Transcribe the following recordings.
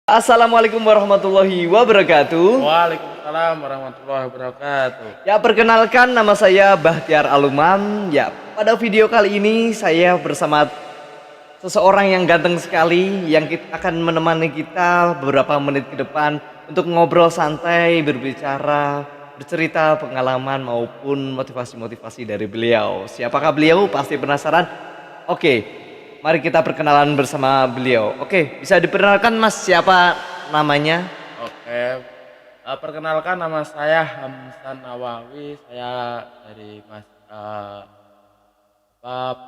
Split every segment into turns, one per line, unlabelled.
Assalamualaikum warahmatullahi wabarakatuh.
Waalaikumsalam warahmatullahi wabarakatuh.
Ya, perkenalkan nama saya Bahtiar Aluman. Ya, pada video kali ini saya bersama seseorang yang ganteng sekali yang akan menemani kita beberapa menit ke depan untuk ngobrol santai, berbicara, bercerita pengalaman maupun motivasi-motivasi dari beliau. Siapakah beliau? Pasti penasaran. Oke, mari kita perkenalan bersama beliau. Oke, bisa diperkenalkan Mas siapa namanya?
Oke, perkenalkan nama saya Hamsan Nawawi. Saya dari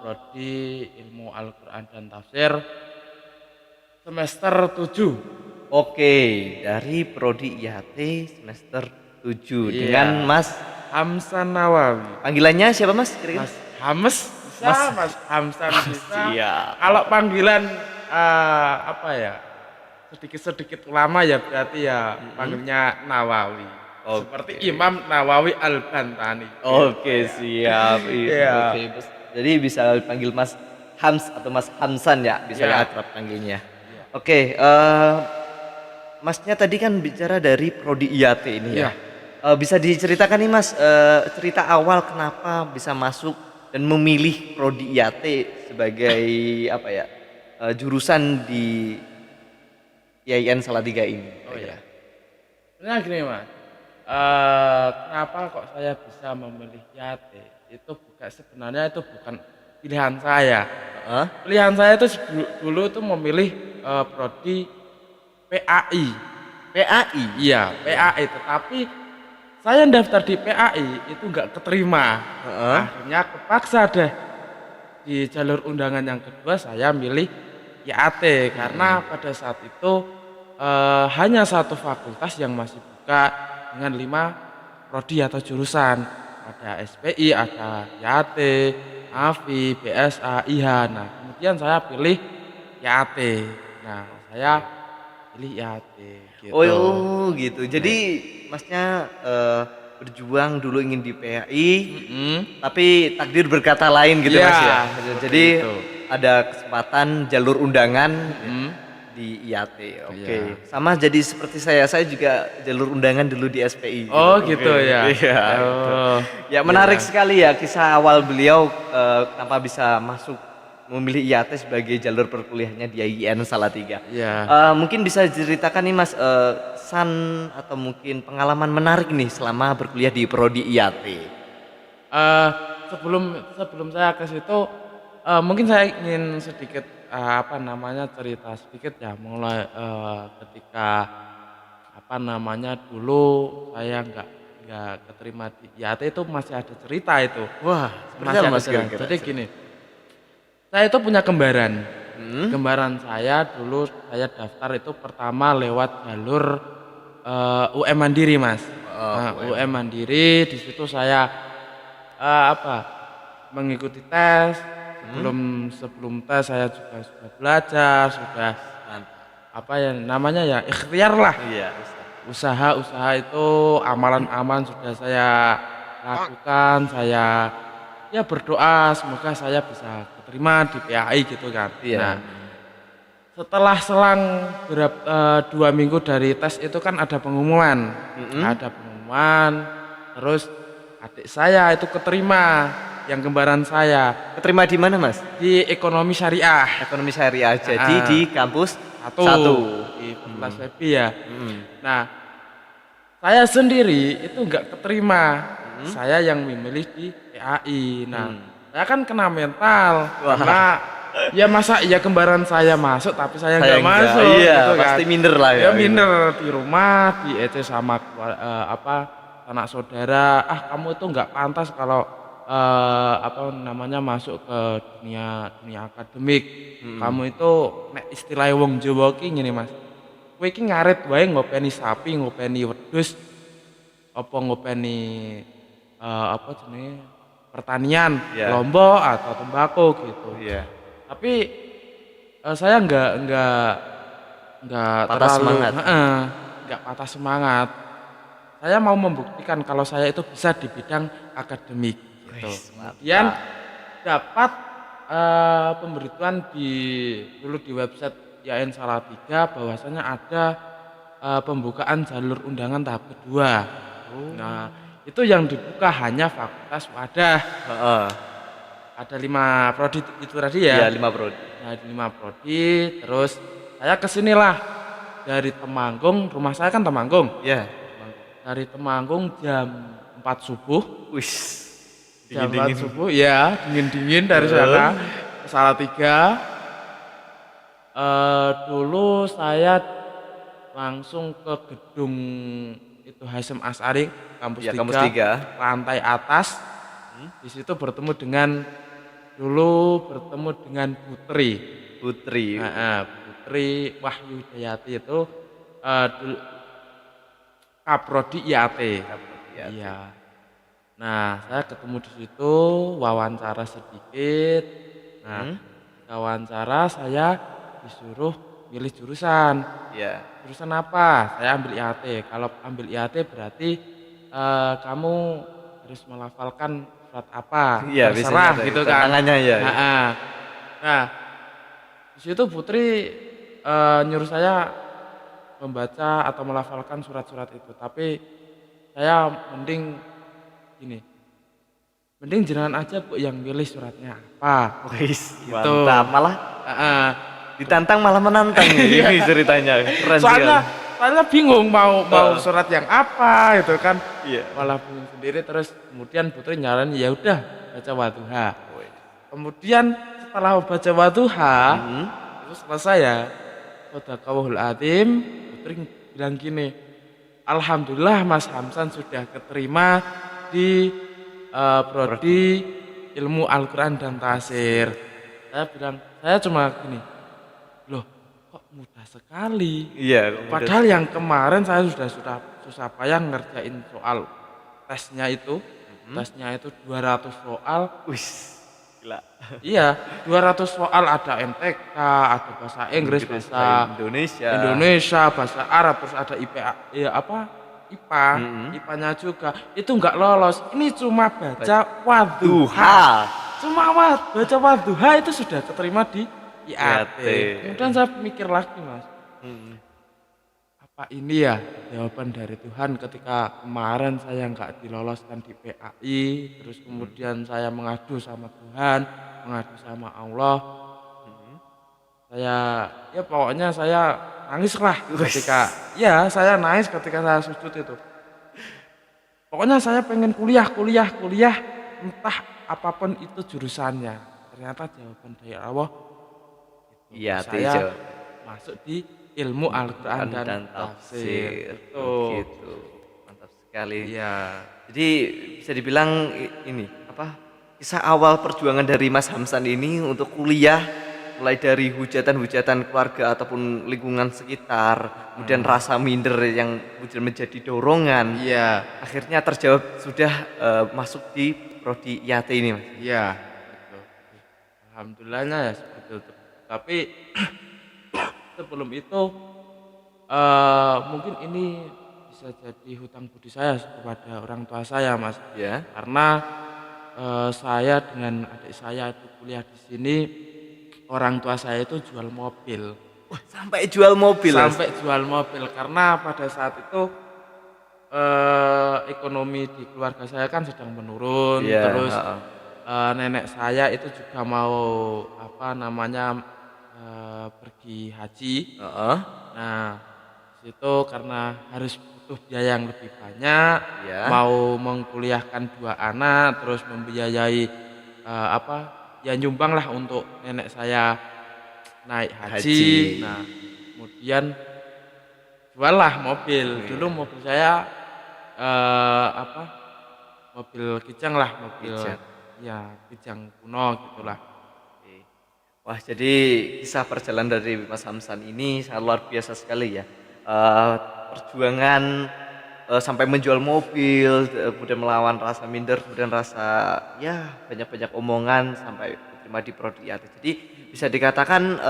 Prodi Ilmu Al-Quran dan Tafsir semester 7.
Oke, dari Prodi IHT semester 7
Iya.
dengan Mas
Hamsan Nawawi.
panggilannya siapa Mas? Kira-kira?
Mas Hames bisa, Mas Hamsan bisa.
Siap.
Kalau panggilan apa ya? Sedikit-sedikit ulama ya berarti ya panggilnya Nawawi.
Oke.
Seperti Imam Nawawi Al-Bantani.
Oke, siap.
Iya.
Oke, jadi bisa panggil Mas Hams atau Mas Hamsan ya, bisa
Iya.
ya akrab panggilnya. Oke, Masnya tadi kan bicara dari Prodi IAT ini ya.
Iya.
Bisa diceritakan nih Mas, cerita awal kenapa bisa masuk dan memilih Prodi IAT sebagai apa ya, jurusan di IAIN Salatiga ini.
Oh iya. Sebenarnya gini Mas, kenapa kok saya bisa memilih Yate? Sebenarnya itu bukan pilihan saya.
Heeh.
Pilihan saya itu dulu itu memilih prodi PAI.
PAI.
Iya, PAI. Tetapi saya daftar di PAI itu nggak keterima.
Heeh.
Akhirnya kepaksa deh di jalur undangan yang kedua saya milih IAT karena pada saat itu hanya satu fakultas yang masih buka dengan 5 prodi atau jurusan. Ada SPI, ada IAT, AFI, BSA, IH. Nah, kemudian saya pilih IAT. Nah, saya pilih IAT gitu.
Oh gitu. Jadi Masnya berjuang dulu ingin di PAI, tapi takdir berkata lain gitu
Iya,
Mas ya.
seperti
Jadi
itu.
ada kesempatan jalur undangan di IAT. Oke.
Iya.
Sama jadi seperti saya juga jalur undangan dulu di SPI.
Oh
Oke.
gitu ya.
Iya.
Oh,
Ya menarik
iya.
sekali ya kisah awal beliau kenapa bisa masuk memilih IAT sebagai jalur perkuliahannya di IAIN Salatiga.
Iya.
Mungkin bisa diceritakan nih Mas kesan atau mungkin pengalaman menarik nih selama berkuliah di prodi IAT.
Sebelum saya ke situ, mungkin saya ingin sedikit cerita sedikit ya mulai ketika dulu saya nggak keterima di IAT itu masih ada cerita itu.
Wah, seperti
Masih
apa
ada
Mas
cerita.
kira-kira?
Jadi gini, saya itu punya kembaran.
Hmm?
Kembaran saya dulu saya daftar itu pertama lewat jalur UM Mandiri, Mas. Nah, UM Mandiri di situ saya mengikuti tes. Sebelum tes saya juga sudah belajar, sudah ikhtiar lah.
Iya.
Usaha itu amalan sudah saya lakukan, saya ya berdoa semoga saya bisa keterima di PAI gitu kan.
Iya.
Nah, setelah selang 2 minggu dari tes itu kan ada pengumuman. Ada pengumuman, terus adik saya itu keterima, yang kembaran saya
Keterima di mana Mas?
di ekonomi syariah.
Ekonomi syariah. Jadi di kampus
Satu,
satu.
di Fakultas FEB ya. Nah, saya sendiri itu nggak keterima. Saya yang memilih di PAI. Nah, saya kan kena mental karena ya masa iya kembaran saya masuk tapi saya nggak masuk
Iya,
gitu kan.
pasti minder lah ya.
Ya minder di rumah di EC sama anak saudara. Kamu itu nggak pantas kalau masuk ke dunia akademik. Kamu itu nek istilah wong Jawa ki ngene Mas. Kowe iki ngarit wae ngopeni sapi, ngopeni wedhus, ngopeni pertanian,
Iya.
lombok atau tembakau gitu.
Iya.
Tapi saya nggak
Patah semangat.
nggak patah semangat. Saya mau membuktikan kalau saya itu bisa di bidang akademik. Gitu.
Wis, mantap.
Kemudian dapat pemberitahuan dulu di website IAIN Salatiga bahwasanya ada pembukaan jalur undangan tahap kedua. Nah, itu yang dibuka hanya Fakultas Wadah.
Heeh.
Ada 5 prodi itu tadi
Iya,
ya.
5 prodi.
Nah, 5 prodi, terus saya kesinilah dari Temanggung, rumah saya kan Temanggung.
Ya.
Dari Temanggung jam 4 subuh.
Wis.
Jam 4
Dingin-dingin.
subuh, ya dingin-dingin dari sana ke Salatiga. Dulu saya langsung ke gedung itu Hasyim Asy'ari kampus
Ya,
3,
kampus 3.
lantai atas. Di situ bertemu dengan Putri.
Putri.
Putri Wahyu Dayati itu dulu Kaprodi IAT. Iya. Nah, saya ketemu di situ, wawancara sedikit. Nah, wawancara saya disuruh milih jurusan.
Ya.
Jurusan apa? Saya ambil IAT. Kalau ambil IAT berarti kamu harus melafalkan surat apa?
Iya,
Terserah
biasanya
gitu kan.
tantangannya ya.
Nah, di situ Putri nyuruh saya membaca atau melafalkan surat-surat itu. Tapi saya mending jenengan aja Bu yang milih suratnya apa.
Wis,
Gitu.
mantap. Malah ditantang malah menantang ini ceritanya. Keren
Soalnya
sekali.
bingung mau surat yang apa gitu kan.
Iya.
Malah bingung sendiri, terus kemudian Putri nyaranin ya udah baca Wadduha. Kemudian setelah baca Wadduha itu selesai ya. Shadaqallahul Adzim, Putri bilang gini, alhamdulillah Mas Hamsan sudah keterima di prodi ilmu Al-Quran dan Tafsir. Saya bilang, saya cuma gini, loh kok mudah sekali.
Iya.
Padahal yang kemarin saya sudah susah payah ngerjain soal tesnya itu. Tesnya itu 200 soal.
Wis, gila.
Iya, 200 soal, ada MTK, ada bahasa Inggris, bahasa Indonesia, bahasa Arab, terus ada IPA, IPA-nya juga. Itu enggak lolos. Ini cuma baca Wadduha. Cuma baca Wadduha itu sudah keterima di IAT. Kemudian saya mikir lagi, Mas. Apa ini ya jawaban dari Tuhan ketika kemarin saya nggak diloloskan di PAI, terus kemudian saya mengadu sama Tuhan, mengadu sama Allah. Ya pokoknya saya nangis lah ketika, saya nangis ketika saya sujud itu. Pokoknya saya pengen kuliah, entah apapun itu jurusannya. Ternyata jawaban dari Allah, saya masuk di ilmu Al-Quran dan Tafsir.
Gitu. Mantap sekali.
Iya.
Jadi bisa dibilang ini kisah awal perjuangan dari Mas Hamsan ini untuk kuliah, mulai dari hujatan-hujatan keluarga ataupun lingkungan sekitar, kemudian rasa minder yang kemudian menjadi dorongan.
Iya.
Akhirnya terjawab sudah masuk di prodi IAT ini, Mas.
Iya. Betul. Alhamdulillahnya ya seperti itu. Tapi sebelum itu mungkin ini bisa jadi hutang budi saya kepada orang tua saya, Mas.
Ya.
Karena saya dengan adik saya itu kuliah di sini, orang tua saya itu jual mobil.
Wah, sampai jual mobil.
Sampai jual mobil karena pada saat itu ekonomi di keluarga saya kan sedang menurun. Terus nenek saya itu juga mau pergi haji. Nah, situ karena harus butuh biaya yang lebih banyak, mau mengkuliahkan 2 anak, terus membiayai nyumbang lah untuk nenek saya naik haji. Nah, kemudian juallah mobil. Dulu mobil saya mobil kijang lah, kijang kuno gitulah.
Wah, jadi kisah perjalanan dari Mas Hamsan ini sangat luar biasa sekali ya. Perjuangan sampai menjual mobil, kemudian melawan rasa minder, kemudian rasa banyak-banyak omongan sampai diterima di prodi IAT. Jadi bisa dikatakan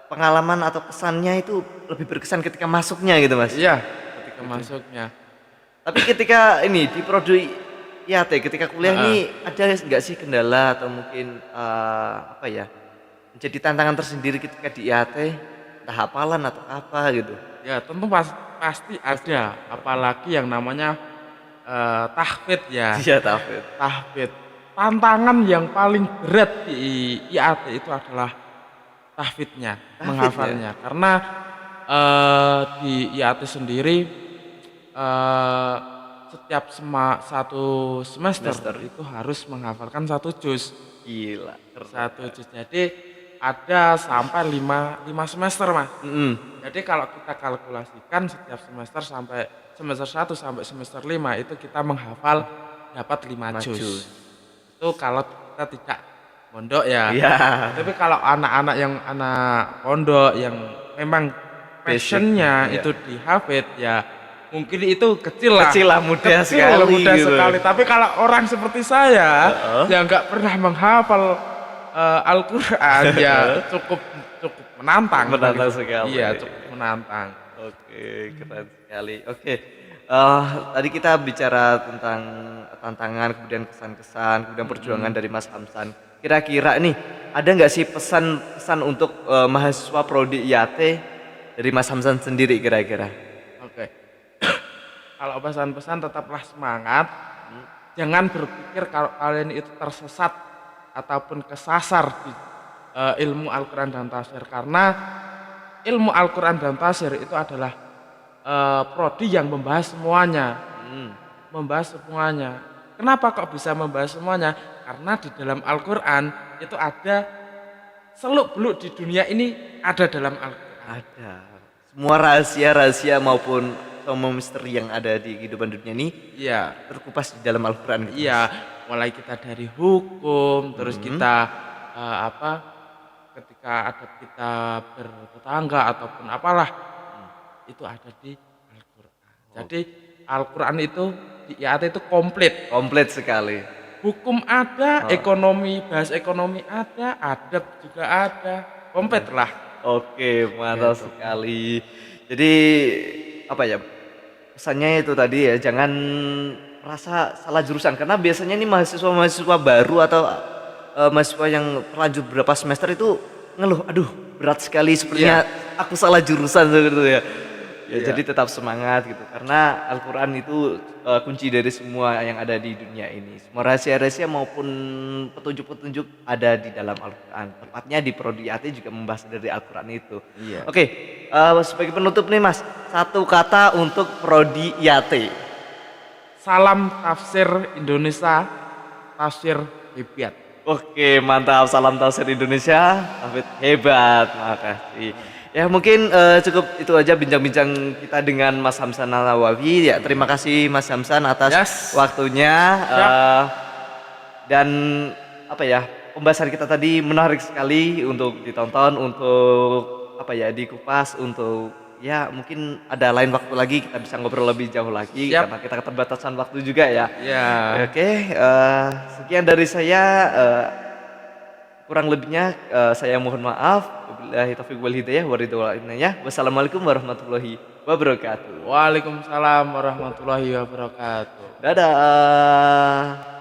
pengalaman atau kesannya itu lebih berkesan ketika masuknya gitu, Mas.
Iya, ketika masuknya.
Tapi ketika ini di prodi IAT, ketika kuliah ini ada nggak sih kendala atau mungkin Jadi tantangan tersendiri ketika di IAT, entah hafalan atau apa gitu.
Ya tentu pasti ada, apalagi yang namanya tahfidz ya.
Iya, Tafid.
Tahfidz. Tantangan yang paling berat di IAT itu adalah tahfidznya,
Tahfidz
menghafalnya. Karena di IAT sendiri eh, setiap satu semester
Semester.
itu harus menghafalkan satu juz.
Gila.
Satu juz. Jadi ada sampai lima semester, Mas.
Mm-mm.
Jadi kalau kita kalkulasikan setiap semester sampai semester 1 sampai semester 5 itu kita menghafal dapat 5
Maju.
juz. Itu kalau kita tidak pondok ya.
Iya.
Tapi kalau anak-anak yang anak pondok yang memang passionnya
Iya.
itu di hafid ya mungkin itu kecil lah.
Kecil lah, mudah
Kecil,
sekali
mudah
gitu.
sekali. Tapi kalau orang seperti saya
Heeh.
yang nggak pernah menghafal Al-Quran ya cukup menantang.
Menantang
bagi-
sekali.
Iya, cukup menantang.
Oke, keren sekali. Oke, tadi kita bicara tentang tantangan, kemudian kesan-kesan, kemudian perjuangan dari Mas Hamsan. Kira-kira nih, ada nggak sih pesan-pesan untuk mahasiswa prodi IAT dari Mas Hamsan sendiri kira-kira?
Oke. Kalau pesan-pesan tetaplah semangat. Jangan berpikir kalau kalian itu tersesat ataupun kesasar di ilmu Al-Quran dan Tafsir karena ilmu Al-Quran dan Tafsir itu adalah prodi yang membahas semuanya,
Hmm,
membahas semuanya. Kenapa kok bisa membahas semuanya? Karena di dalam Al-Quran itu ada seluk-beluk di dunia ini ada dalam Al-Quran.
ada. Semua rahasia-rahasia maupun semua misteri yang ada di kehidupan dunia ini
Iya,
terkupas di dalam Al-Quran. Gitu.
iya. Mulai kita dari hukum, terus kita apa? Ketika ada kita bertetangga ataupun apalah, itu ada di Al-Quran. Jadi Al-Quran itu di IAT itu komplit.
Komplit sekali.
Hukum ada, ekonomi, bahas ekonomi ada, adab juga ada, komplit lah.
Oke, mantap sekali. Jadi apa ya? Pesannya itu tadi ya, jangan merasa salah jurusan karena biasanya nih mahasiswa-mahasiswa baru atau mahasiswa yang terlanjur berapa semester itu ngeluh, aduh berat sekali sepertinya aku salah jurusan gitu ya. Ya,
Iya.
jadi tetap semangat gitu karena Al-Quran itu kunci dari semua yang ada di dunia ini. Semua rahasia-rahasia maupun petunjuk-petunjuk ada di dalam Al-Quran. Tepatnya di Prodi AT juga membahas dari Al-Quran itu.
Iya.
Oke, sebagai penutup nih Mas, satu kata untuk Prodi IAT.
Salam tafsir Indonesia, tafsir hebat.
Oke, mantap. Salam tafsir Indonesia. Hafid hebat. Makasih. Ya mungkin cukup itu aja bincang-bincang kita dengan Mas Hamsan Nawawi. Ya terima kasih Mas Hamsan atas
Yes.
waktunya. Dan apa ya, pembahasan kita tadi menarik sekali untuk ditonton, untuk apa ya, dikupas, untuk ya mungkin ada lain waktu lagi kita bisa ngobrol lebih jauh lagi
Siap.
karena kita keterbatasan waktu juga ya.
Ya.
Oke, sekian dari saya. Kurang lebihnya saya mohon maaf. Wabillahi taufiq wal hidayah wa ridho wal inayah. Wassalamualaikum warahmatullahi wabarakatuh.
Waalaikumsalam warahmatullahi wabarakatuh.
Dadah.